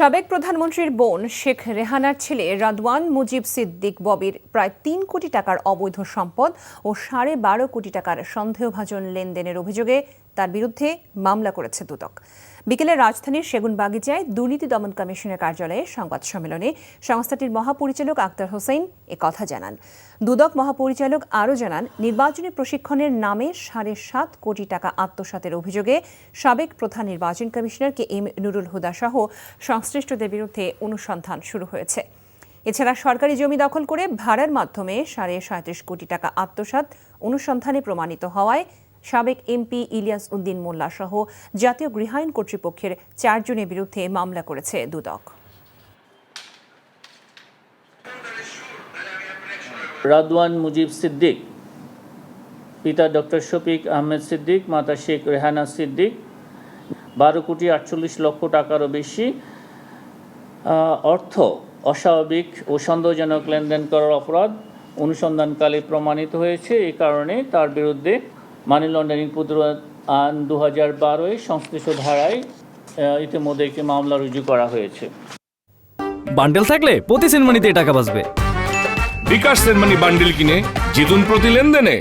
সাবেক প্রধানমন্ত্রীর বোন শেখ রেহানার ছেলে রাদওয়ান মুজিব সিদ্দিক ববির প্রায় ৩ কোটি টাকার অবৈধ সম্পদ ও ১২.৫ কোটি টাকার সন্দেহভাজন লেনদেনের অভিযোগে তার বিরুদ্ধে মামলা করেছে দুদক। বিকেলে রাজধানীর সেগুনবাগিচায় দুর্নীতি দমন কমিশনের কার্যালয়ে সংবাদ সম্মেলনে সংস্থাটির মহাপরিচালক আক্তার হোসেন কথা জানান। দুদক মহাপরিচালক আরও জানান, নির্বাচনী প্রশিক্ষণের নামে ৭.৫ কোটি টাকা আত্মসাতের অভিযোগে সাবেক প্রধান নির্বাচন কমিশনার KM নুরুল হুদা সহ সংশ্লিষ্টদের বিরুদ্ধে অনুসন্ধান শুরু হয়েছে। এছাড়া সরকারি জমি দখল করে ভাড়ার মাধ্যমে ৩৭.৫ কোটি টাকা আত্মসাৎ অনুসন্ধানে প্রমাণিত হওয়ায় সাবেক MP ইলিয়াস উদ্দিন মোল্লা সহ জাতীয় গৃহায়ণ কর্তৃপক্ষের ৪ জনের বিরুদ্ধে মামলা করেছে দুদক। রাদওয়ান মুজিব সিদ্দিক, পিতা ডক্টর শফিক আহমেদ সিদ্দিক, মাতা শেখ রেহানা সিদ্দিক ১২ কোটি ৪৮ লক্ষ টাকারও বেশি অর্থ অস্বাভাবিক ও সন্দেহজনক লেনদেন করার অপরাধ অনুসন্ধানকালে প্রমাণিত হয়েছে। এই কারণে তার বিরুদ্ধে মানি লন্ডারিং প্রতিরোধ আইন ২০১২ সংশ্লিষ্ট ধারায় ইতিমধ্যে একটি মামলা রুজু করা হয়েছে। বান্ডেল থাকলে প্রতি সেনমানিতে টাকা বাঁচবে। বিকাশ সেনমানি বান্ডেল কিনে জিতুন প্রতি লেনদেনে।